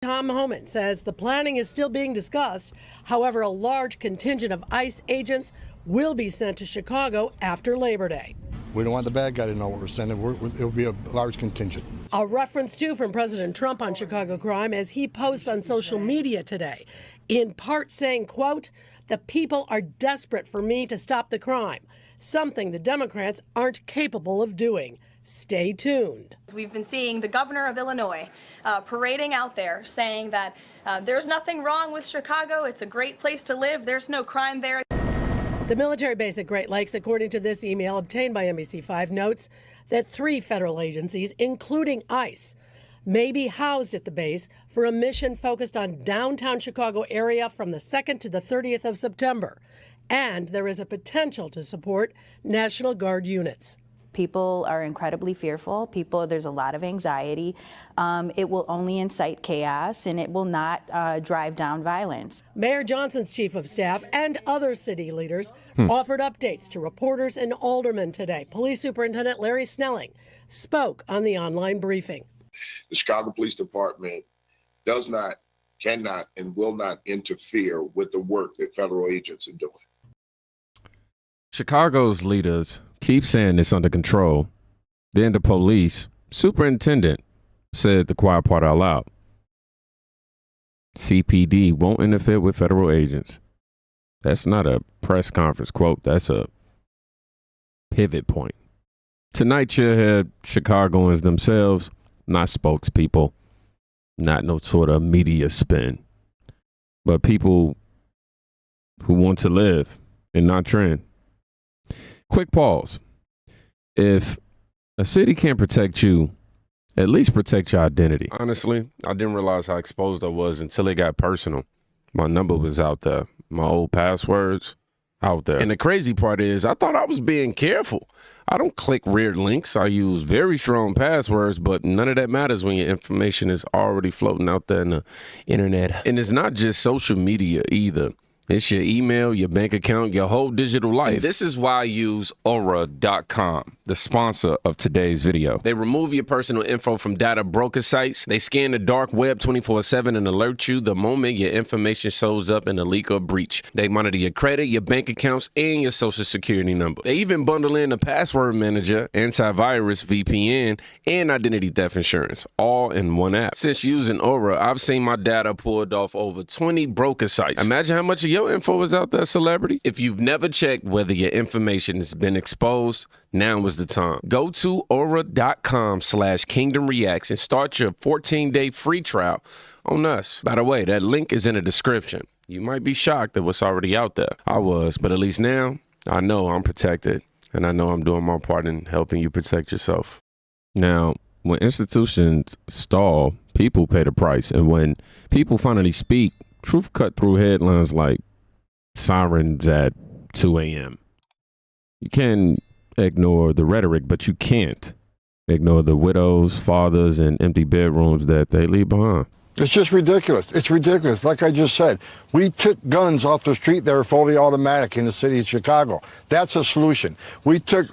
Tom Homan says the planning is still being discussed. However, a large contingent of ICE agents will be sent to Chicago after Labor Day. We don't want the bad guy to know what we're sending. It'll be a large contingent. A reference, too, from President Trump on Chicago crime as he posts on social media today, in part saying, quote, "The people are desperate for me to stop the crime, something the Democrats aren't capable of doing. Stay tuned." We've been seeing the governor of Illinois parading out there saying that there's nothing wrong with Chicago. It's a great place to live. There's no crime there. The military base at Great Lakes, according to this email obtained by NBC5, notes that 3 federal agencies, including ICE, may be housed at the base for a mission focused on downtown Chicago area from the 2nd to the 30th of September. And there is a potential to support National Guard units. People are incredibly fearful. There's a lot of anxiety. It will only incite chaos, and it will not drive down violence. Mayor Johnson's chief of staff and other city leaders offered updates to reporters and aldermen today. Police Superintendent Larry Snelling spoke on the online briefing. The Chicago Police Department does not, cannot, and will not interfere with the work that federal agents are doing. Chicago's leaders keep saying it's under control. Then the police superintendent said the quiet part out loud. CPD won't interfere with federal agents. That's not a press conference quote. That's a pivot point. Tonight you'll hear Chicagoans themselves, not spokespeople, not no sort of media spin, but people who want to live and not trend. Quick pause. If a city can't protect you, at least protect your identity. Honestly, I didn't realize how exposed I was until it got personal. My number was out there. My old passwords out there. And the crazy part is I thought I was being careful. I don't click weird links. I use very strong passwords, but none of that matters when your information is already floating out there in the internet. And it's not just social media either. It's your email, your bank account, your whole digital life. And this is why I use Aura.com, the sponsor of today's video. They remove your personal info from data broker sites. They scan the dark web 24/7 and alert you the moment your information shows up in a leak or breach. They monitor your credit, your bank accounts, and your social security number. They even bundle in a password manager, antivirus, VPN, and identity theft insurance, all in one app. Since using Aura, I've seen my data pulled off over 20 broker sites. Imagine how much of your info is out there, celebrity. If you've never checked whether your information has been exposed, now is the time. Go to aura.com/kingdomreacts and start your 14-day free trial on us. By the way, that link is in the description. You might be shocked at what's already out there. I was, but at least now I know I'm protected, and I know I'm doing my part in helping you protect yourself. Now, when institutions stall, people pay the price, and when people finally speak, truth cut through headlines like sirens at 2 a.m. You can ignore the rhetoric, but you can't ignore the widows, fathers, and empty bedrooms that they leave behind. It's just ridiculous. It's ridiculous. Like I just said, we took guns off the street that were fully automatic in the city of Chicago. That's a solution. We took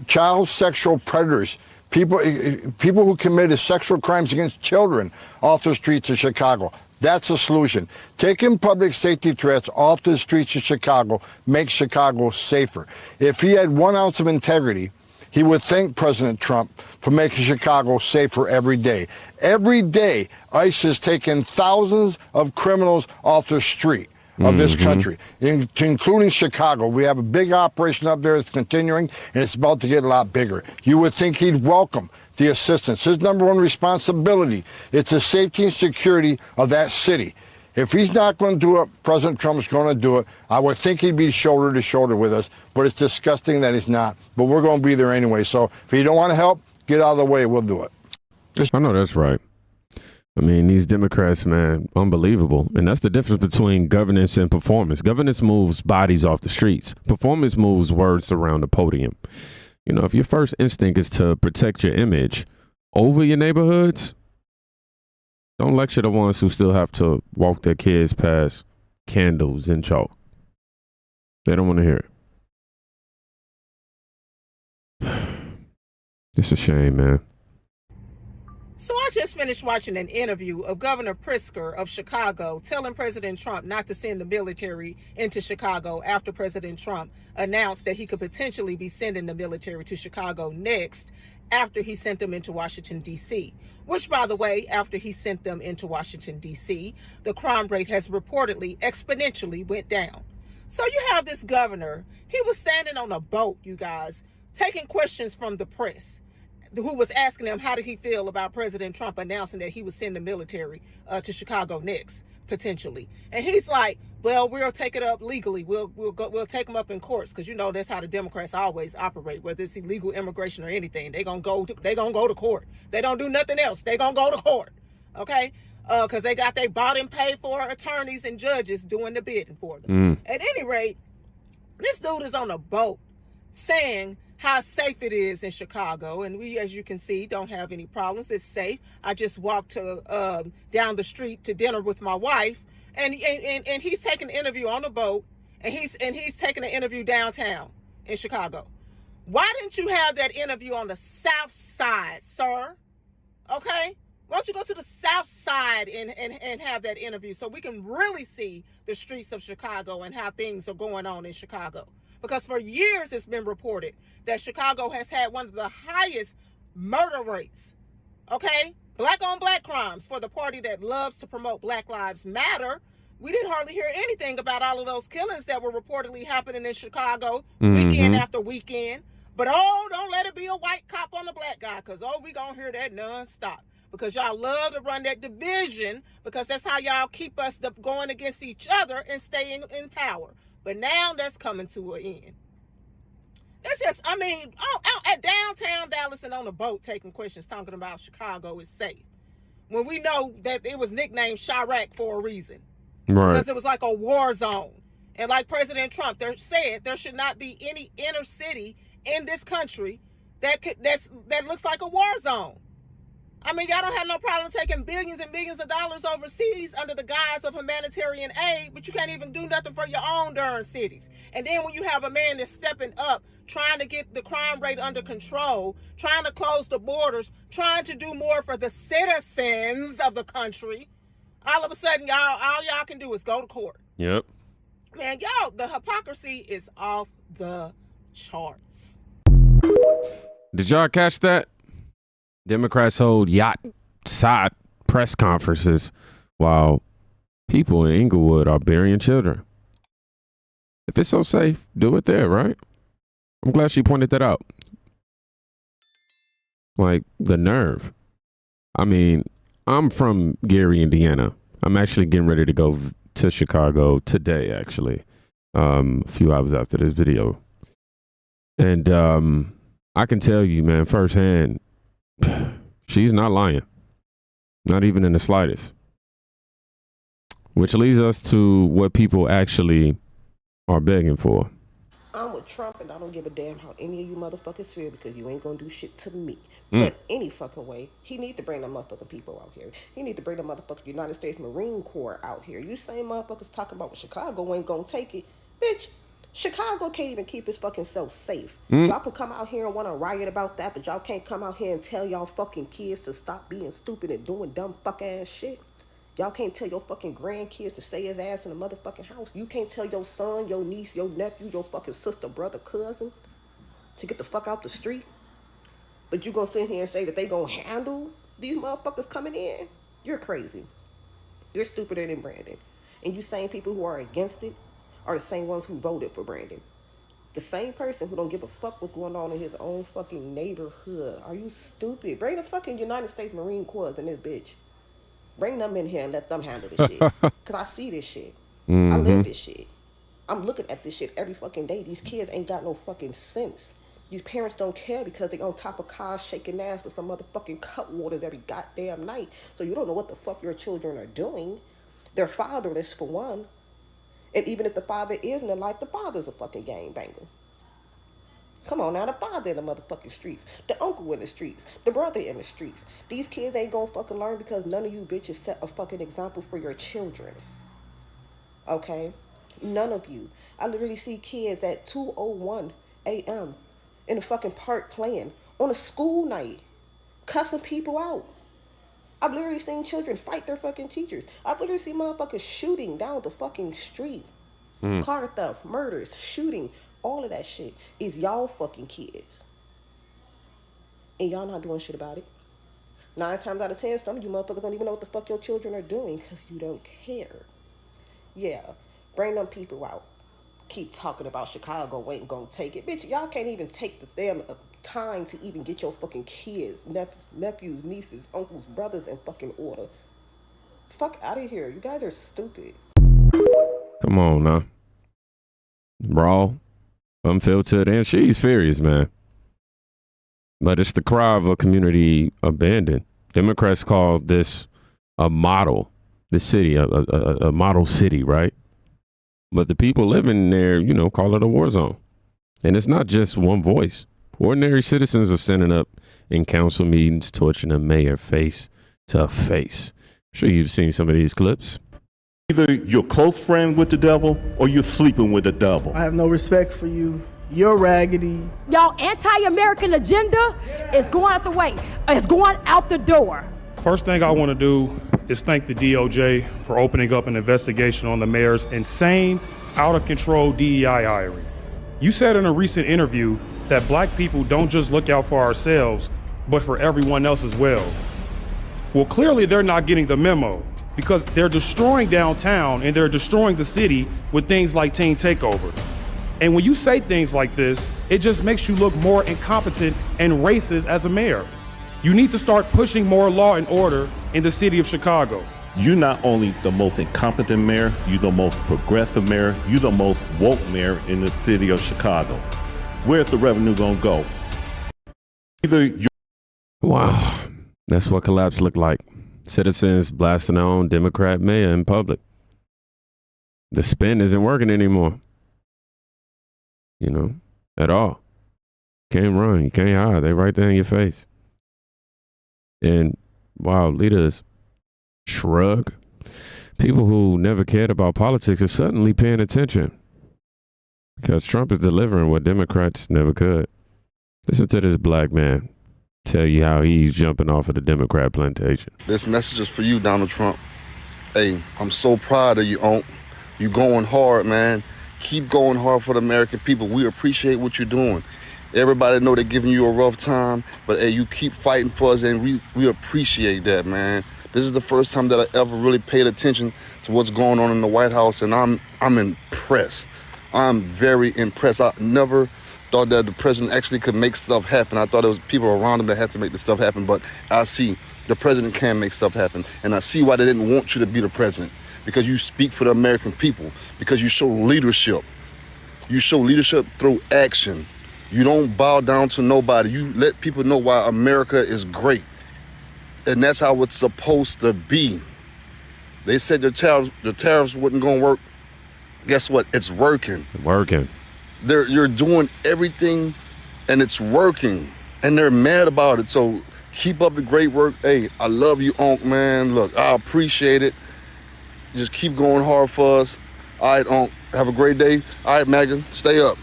child sexual predators, people who committed sexual crimes against children off the streets of Chicago. That's a solution. Taking public safety threats off the streets of Chicago makes Chicago safer. If he had 1 ounce of integrity, he would thank President Trump for making Chicago safer every day. Every day, ICE is taking thousands of criminals off the street of this country, including Chicago. We have a big operation up there that's continuing, and it's about to get a lot bigger. You would think he'd welcome the assistance. His number one responsibility is the safety and security of that city. If he's not going to do it, President Trump's going to do it. I would think he'd be shoulder to shoulder with us, but it's disgusting that he's not. But we're going to be there anyway. So if you don't want to help, get out of the way. We'll do it. I know that's right. I mean, these Democrats, man, unbelievable. And that's the difference between governance and performance. Governance moves bodies off the streets. Performance moves words around the podium. You know, if your first instinct is to protect your image over your neighborhoods, don't lecture the ones who still have to walk their kids past candles and chalk. They don't want to hear it. It's a shame, man. So I just finished watching an interview of Governor Pritzker of Chicago telling President Trump not to send the military into Chicago after President Trump announced that he could potentially be sending the military to Chicago next after he sent them into Washington, D.C. Which, by the way, after he sent them into Washington, D.C., the crime rate has reportedly exponentially went down. So you have this governor, he was standing on a boat, you guys, taking questions from the press, who was asking him how did he feel about President Trump announcing that he would send the military to Chicago next, potentially. And he's like, well, we'll take it up legally. We'll take them up in courts, because you know that's how the Democrats always operate, whether it's illegal immigration or anything. They're gonna go to court. They don't do nothing else. They're gonna go to court. Okay? Because they bought and paid for attorneys and judges doing the bidding for them. At any rate, this dude is on a boat saying how safe it is in Chicago, and we, as you can see, don't have any problems. It's safe. I just walked down the street to dinner with my wife, and he's taking an interview on the boat, and he's taking an interview downtown in Chicago. Why didn't you have that interview on the South Side, sir? Okay, why don't you go to the South Side and have that interview so we can really see the streets of Chicago and how things are going on in Chicago? Because for years it's been reported that Chicago has had one of the highest murder rates, okay? Black on black crimes for the party that loves to promote Black Lives Matter. We didn't hardly hear anything about all of those killings that were reportedly happening in Chicago weekend after weekend. But don't let it be a white cop on the black guy, because we gonna hear that nonstop. Because y'all love to run that division, because that's how y'all keep us going against each other and staying in power. But now that's coming to an end. That's just, out at downtown Dallas and on a boat taking questions, talking about Chicago is safe, when we know that it was nicknamed Chirac for a reason. Right. Because it was like a war zone. And like President Trump said, there should not be any inner city in this country that looks like a war zone. Y'all don't have no problem taking billions and billions of dollars overseas under the guise of humanitarian aid, but you can't even do nothing for your own darn cities. And then when you have a man that's stepping up, trying to get the crime rate under control, trying to close the borders, trying to do more for the citizens of the country, all of a sudden, all y'all can do is go to court. Yep. Man, y'all, the hypocrisy is off the charts. Did y'all catch that? Democrats hold yacht side press conferences while people in Inglewood are burying children. If it's so safe, do it there, right? I'm glad she pointed that out. Like, the nerve. I'm from Gary, Indiana. I'm actually getting ready to go to Chicago today, actually, a few hours after this video. And I can tell you, man, firsthand, she's not lying. Not even in the slightest. Which leads us to what people actually are begging for. I'm with Trump, and I don't give a damn how any of you motherfuckers feel, because you ain't gonna do shit to me. But any fucking way, he need to bring the motherfucking people out here. He need to bring the motherfucking United States Marine Corps out here. You same motherfuckers talking about Chicago ain't gonna take it. Bitch, Chicago can't even keep its fucking self safe. Y'all can come out here and want to riot about that, but y'all can't come out here and tell y'all fucking kids to stop being stupid and doing dumb fuck ass shit. Y'all can't tell your fucking grandkids to stay his ass in the motherfucking house. You can't tell your son, your niece, your nephew, your fucking sister, brother, cousin to get the fuck out the street. But you gonna sit here and say that they gonna handle these motherfuckers coming in? You're crazy. You're stupider than Brandon. And you same people who are against it are the same ones who voted for Brandon. The same person who don't give a fuck what's going on in his own fucking neighborhood. Are you stupid? Bring the fucking United States Marine Corps in this bitch. Bring them in here and let them handle this shit. Because I see this shit. I live this shit. I'm looking at this shit every fucking day. These kids ain't got no fucking sense. These parents don't care because they on top of cars shaking ass with some motherfucking cut waters every goddamn night. So you don't know what the fuck your children are doing. They're fatherless for one. And even if the father is in their life, the father's a fucking gangbanger. Come on now, the father in the motherfucking streets. The uncle in the streets. The brother in the streets. These kids ain't gonna fucking learn because none of you bitches set a fucking example for your children. Okay? None of you. I literally see kids at 2:01 a.m. in the fucking park playing on a school night, cussing people out. I've literally seen children fight their fucking teachers. I've literally seen motherfuckers shooting down the fucking street. Car theft, murders, shooting, all of that shit is y'all fucking kids. And y'all not doing shit about it. 9 times out of 10, some of you motherfuckers don't even know what the fuck your children are doing because you don't care. Yeah, bring them people out. Keep talking about Chicago ain't gonna take it. Bitch, y'all can't even take the damn time to even get your fucking kids, nephews, nieces, uncles, brothers in fucking order. Fuck out of here. You guys are stupid. Come on now. Raw, unfiltered, and she's furious, man. But it's the cry of a community abandoned. Democrats call this a model, the city, a model city, right? But the people living there, you know, call it a war zone. And it's not just one voice. Ordinary citizens are standing up in council meetings, torching the mayor face to face. I'm sure you've seen some of these clips. Either you're close friend with the devil or you're sleeping with the devil. I have no respect for you. You're raggedy. Y'all anti-American agenda is going out the way. It's going out the door. First thing I want to do is thank the DOJ for opening up an investigation on the mayor's insane, out-of-control DEI hiring. You said in a recent interview that black people don't just look out for ourselves, but for everyone else as well. Well, clearly they're not getting the memo because they're destroying downtown and they're destroying the city with things like teen takeover. And when you say things like this, it just makes you look more incompetent and racist as a mayor. You need to start pushing more law and order in the city of Chicago. You're not only the most incompetent mayor, you're the most progressive mayor, you're the most woke mayor in the city of Chicago. Where's the revenue gonna go? Wow, that's what collapse looked like. Citizens blasting their own Democrat mayor in public. The spin isn't working anymore. You know, at all. Can't run, you can't hide. They right there in your face. And while leaders shrug, people who never cared about politics are suddenly paying attention because Trump is delivering what Democrats never could. Listen to this black man tell you how he's jumping off of the Democrat plantation. This message is for you, Donald Trump. Hey, I'm so proud of you, Unc. You going hard, man. Keep going hard for the American people. We appreciate what you're doing. Everybody know they're giving you a rough time, but hey, you keep fighting for us, and we appreciate that, man. This is the first time that I ever really paid attention to what's going on in the White House, and I'm impressed. I'm very impressed. I never thought that the president actually could make stuff happen. I thought it was people around him that had to make the stuff happen, but I see the president can make stuff happen, and I see why they didn't want you to be the president, because you speak for the American people, because you show leadership. You show leadership through action. You don't bow down to nobody. You let people know why America is great. And that's how it's supposed to be. They said the tariffs wasn't going to work. Guess what? It's working. Working. You're doing everything, and it's working. And they're mad about it. So keep up the great work. Hey, I love you, Unc, man. Look, I appreciate it. Just keep going hard for us. All right, Unc, have a great day. All right, Megan, stay up.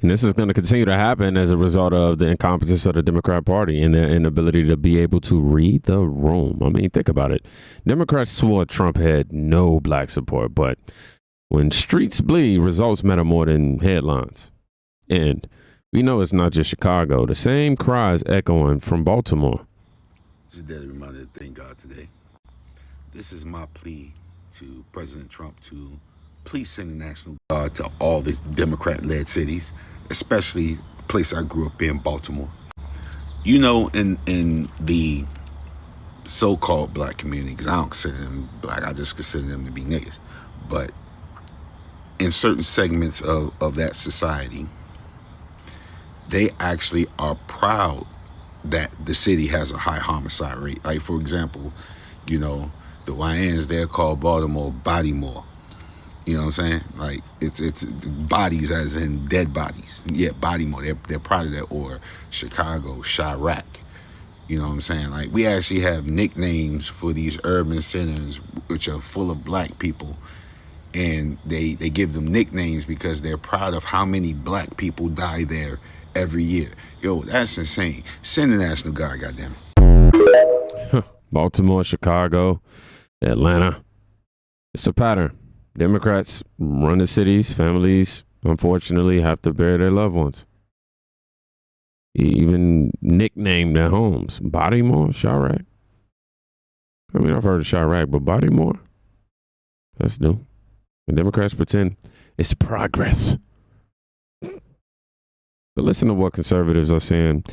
And this is going to continue to happen as a result of the incompetence of the Democrat Party and their inability to be able to read the room. I mean, think about it. Democrats swore Trump had no black support, but when streets bleed, results matter more than headlines. And we know it's not just Chicago. The same cries echoing from Baltimore. This is a daily reminder to thank God today. This is my plea to President Trump to please send the National Guard to all the Democrat-led cities, especially the place I grew up in, Baltimore. You know, in the so-called black community, because I don't consider them black, I just consider them to be niggas. But in certain segments of that society, they actually are proud that the city has a high homicide rate. Like, for example, you know, the YNs, they're called Baltimore Bodymore. You know what I'm saying? Like, it's bodies as in dead bodies. Yeah, Bodymore, they're proud of that. Or Chicago, Chirac. You know what I'm saying? Like, we actually have nicknames for these urban centers which are full of black people. And they give them nicknames because they're proud of how many black people die there every year. Yo, that's insane. Send the National Guard, goddammit. Baltimore, Chicago, Atlanta. It's a pattern. Democrats run the cities. Families, unfortunately, have to bury their loved ones. Even nicknamed their homes. Bodymore, Chirac. I mean, I've heard of Chirac, but Bodymore? That's new. And Democrats pretend it's progress. But listen to what conservatives are saying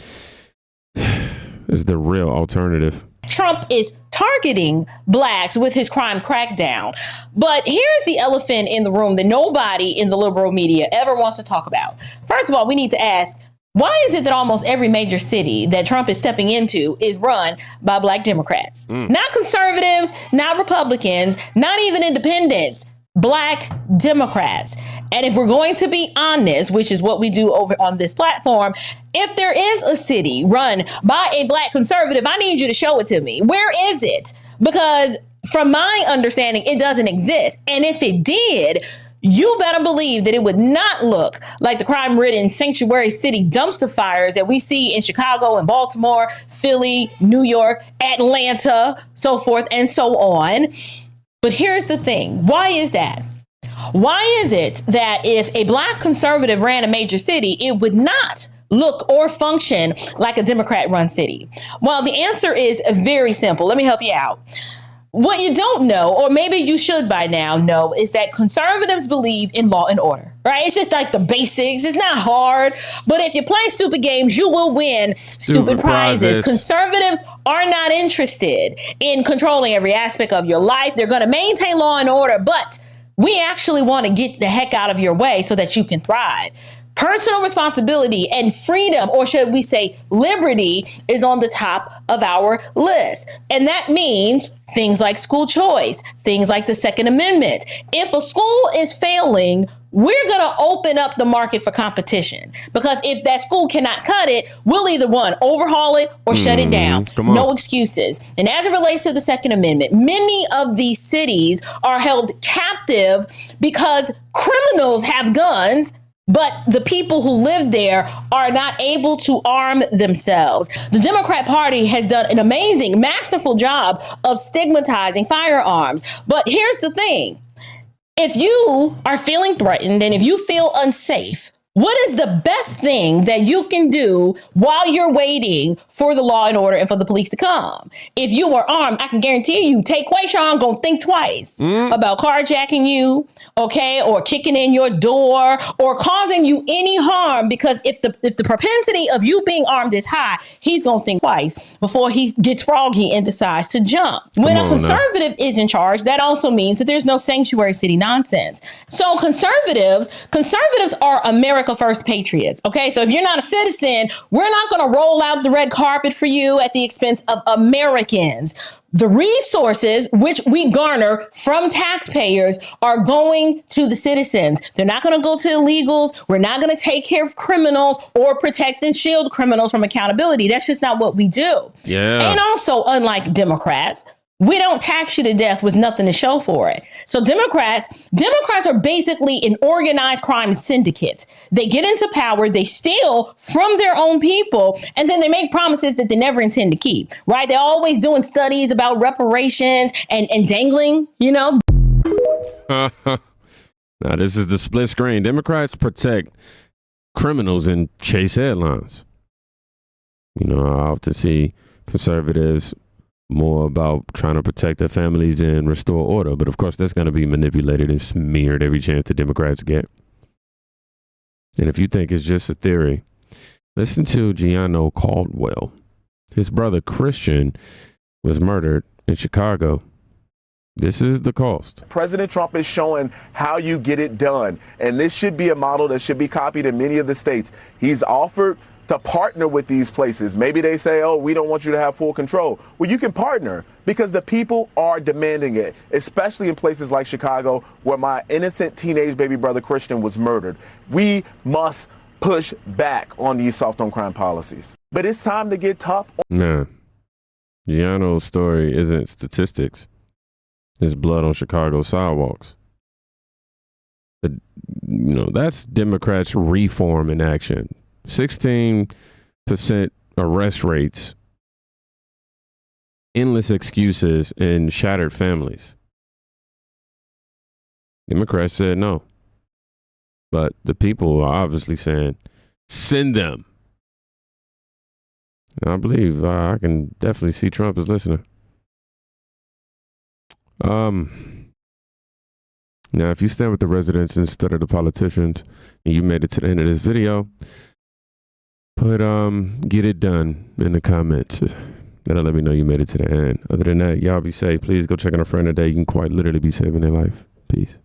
is the real alternative. Trump is targeting blacks with his crime crackdown. But here's the elephant in the room that nobody in the liberal media ever wants to talk about. First of all, we need to ask, why is it that almost every major city that Trump is stepping into is run by black Democrats? Not conservatives, not Republicans, not even independents, black Democrats. And if we're going to be honest, which is what we do over on this platform, if there is a city run by a black conservative, I need you to show it to me. Where is it? Because from my understanding, it doesn't exist. And if it did, you better believe that it would not look like the crime-ridden sanctuary city dumpster fires that we see in Chicago and Baltimore, Philly, New York, Atlanta, so forth and so on. But here's the thing. Why is that? Why is it that if a black conservative ran a major city, it would not look or function like a Democrat-run city? Well, the answer is very simple. Let me help you out. What you don't know, or maybe you should by now know, is that conservatives believe in law and order, right? It's just like the basics. It's not hard. But if you play stupid games, you will win stupid prizes. Conservatives are not interested in controlling every aspect of your life. They're going to maintain law and order, but we actually want to get the heck out of your way so that you can thrive. Personal responsibility and freedom, or should we say liberty, is on the top of our list. And that means things like school choice, things like the Second Amendment. If a school is failing, we're going to open up the market for competition, because if that school cannot cut it, we'll either one, overhaul it or shut it down. No excuses. And as it relates to the Second Amendment, many of these cities are held captive because criminals have guns, but the people who live there are not able to arm themselves. The Democrat Party has done an amazing, masterful job of stigmatizing firearms. But here's the thing. If you are feeling threatened and if you feel unsafe, what is the best thing that you can do while you're waiting for the law and order and for the police to come? If you are armed, I can guarantee you, Tay Quayshawn gonna think twice about carjacking you, okay, or kicking in your door or causing you any harm, because if the propensity of you being armed is high, he's gonna think twice before he gets froggy and decides to jump. When a conservative is in charge, that also means that there's no sanctuary city nonsense. So conservatives are America First patriots. Okay, so if you're not a citizen, we're not going to roll out the red carpet for you at the expense of Americans. The resources which we garner from taxpayers are going to the citizens. They're not going to go to illegals. We're not going to take care of criminals or protect and shield criminals from accountability. That's just not what we do. Yeah. And also, unlike Democrats, we don't tax you to death with nothing to show for it. So Democrats are basically an organized crime syndicate. They get into power, they steal from their own people, and then they make promises that they never intend to keep, right? They're always doing studies about reparations and dangling, you know. Now, this is the split screen. Democrats protect criminals and chase headlines. You know, I often see conservatives more about trying to protect their families and restore order. But of course, that's going to be manipulated and smeared every chance the Democrats get. And if you think it's just a theory, listen to Gianno Caldwell. His brother Christian was murdered in Chicago. This is the cost. President Trump is showing how you get it done. And this should be a model that should be copied in many of the states. He's offered to partner with these places. Maybe they say, oh, we don't want you to have full control. Well, you can partner because the people are demanding it, especially in places like Chicago, where my innocent teenage baby brother Christian was murdered. We must push back on these soft on crime policies. But it's time to get tough. Nah, Gianno's story isn't statistics. It's blood on Chicago sidewalks. But, you know, that's Democrats' reform in action. 16% arrest rates endless excuses and shattered families. Democrats said no. But the people are obviously saying, send them. And I believe I can definitely see Trump as listening. Now, if you stand with the residents instead of the politicians and you made it to the end of this video, put get it done in the comments. That'll let me know you made it to the end. Other than that, y'all be safe. Please go check on a friend today. You can quite literally be saving their life. Peace.